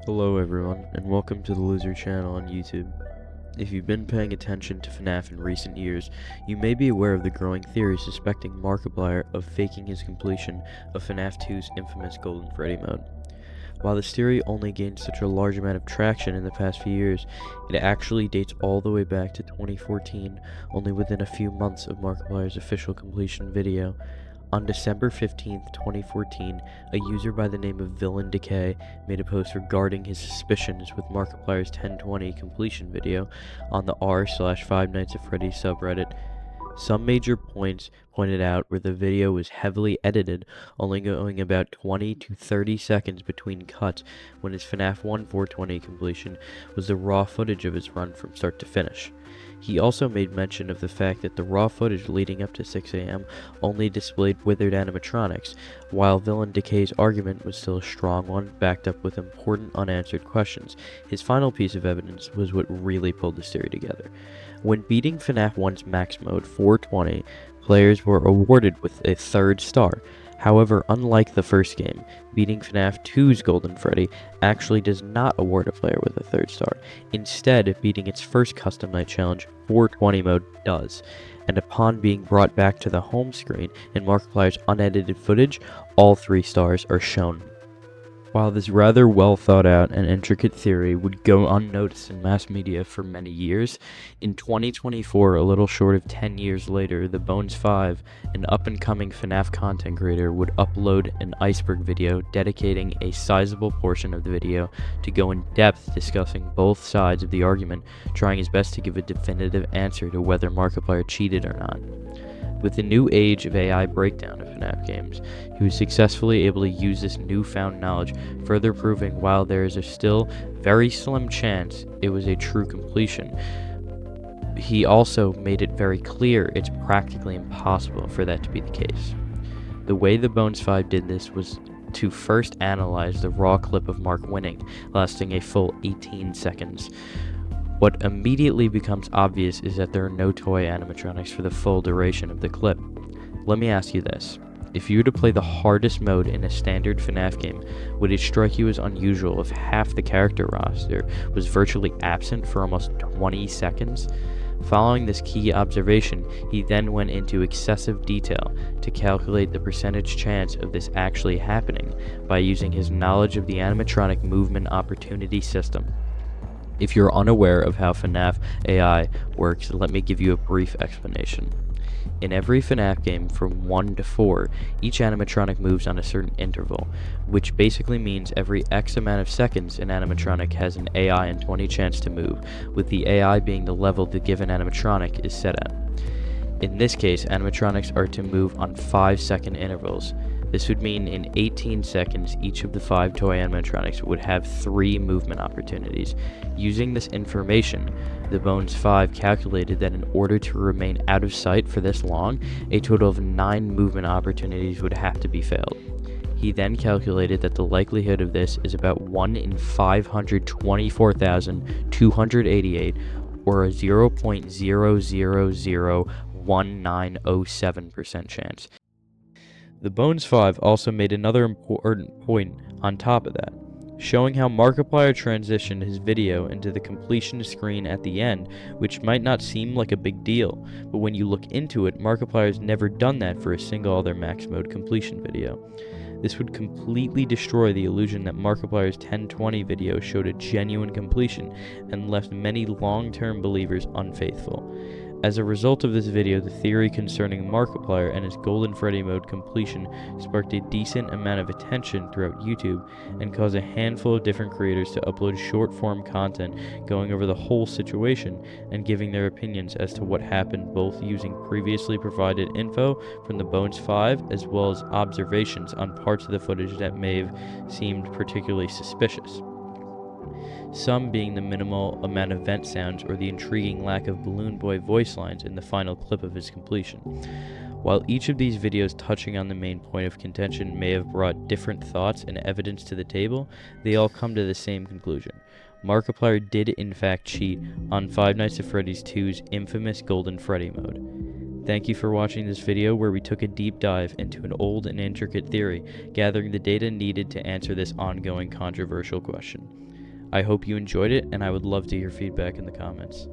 Hello everyone, and welcome to the Lizard channel on YouTube. If you've been paying attention to FNAF in recent years, you may be aware of the growing theory suspecting Markiplier of faking his completion of FNAF 2's infamous Golden Freddy mode. While this theory only gained such a large amount of traction in the past few years, it actually dates all the way back to 2014, only within a few months of Markiplier's official completion video. On December 15, 2014, a user by the name of Villain Decay made a post regarding his suspicions with Markiplier's 1020 completion video on the r/Five Nights at Freddy's subreddit. Some major points pointed out where the video was heavily edited, only going about 20 to 30 seconds between cuts, when his FNAF 1 420 completion was the raw footage of his run from start to finish. He also made mention of the fact that the raw footage leading up to 6 AM only displayed withered animatronics, while Villain Decay's argument was still a strong one, backed up with important unanswered questions. His final piece of evidence was what really pulled this theory together. When beating FNAF 1's max mode 420, players were awarded with a third star. However, unlike the first game, beating FNAF 2's Golden Freddy actually does not award a player with a third star. Instead, beating its first custom night challenge, 420 mode, does. And upon being brought back to the home screen in Markiplier's unedited footage, all 3 stars are shown. While this rather well thought out and intricate theory would go unnoticed in mass media for many years, in 2024, a little short of 10 years later, the Bones5, an up-and-coming FNAF content creator, would upload an iceberg video dedicating a sizable portion of the video to go in depth discussing both sides of the argument, trying his best to give a definitive answer to whether Markiplier cheated or not. With the new age of AI breakdown of FNAF games, he was successfully able to use this newfound knowledge, further proving while there is a still very slim chance it was a true completion, he also made it very clear it's practically impossible for that to be the case. The way the Bones5 did this was to first analyze the raw clip of Mark winning, lasting a full 18 seconds. What immediately becomes obvious is that there are no toy animatronics for the full duration of the clip. Let me ask you this. If you were to play the hardest mode in a standard FNAF game, would it strike you as unusual if half the character roster was virtually absent for almost 20 seconds? Following this key observation, he then went into excessive detail to calculate the percentage chance of this actually happening by using his knowledge of the animatronic movement opportunity system. If you're unaware of how FNAF AI works, let me give you a brief explanation. In every FNAF game from 1 to 4, each animatronic moves on a certain interval, which basically means every X amount of seconds an animatronic has an AI and 20 chance to move, with the AI being the level the given animatronic is set at. In this case, animatronics are to move on 5-second intervals. This would mean in 18 seconds, each of the 5 toy animatronics would have 3 movement opportunities. Using this information, the Bones5 calculated that in order to remain out of sight for this long, a total of 9 movement opportunities would have to be failed. He then calculated that the likelihood of this is about 1 in 524,288, or a 0.0001907% chance. The Bones5 also made another important point on top of that, showing how Markiplier transitioned his video into the completion screen at the end, which might not seem like a big deal, but when you look into it, Markiplier's never done that for a single other max mode completion video. This would completely destroy the illusion that Markiplier's 1020 video showed a genuine completion and left many long-term believers unfaithful. As a result of this video, the theory concerning Markiplier and his Golden Freddy mode completion sparked a decent amount of attention throughout YouTube and caused a handful of different creators to upload short-form content going over the whole situation and giving their opinions as to what happened, both using previously provided info from the Bones5 as well as observations on parts of the footage that may have seemed particularly suspicious. Some being the minimal amount of vent sounds or the intriguing lack of Balloon Boy voice lines in the final clip of his completion. While each of these videos touching on the main point of contention may have brought different thoughts and evidence to the table, they all come to the same conclusion. Markiplier did in fact cheat on Five Nights at Freddy's 2's infamous Golden Freddy mode. Thank you for watching this video where we took a deep dive into an old and intricate theory, gathering the data needed to answer this ongoing controversial question. I hope you enjoyed it, and I would love to hear feedback in the comments.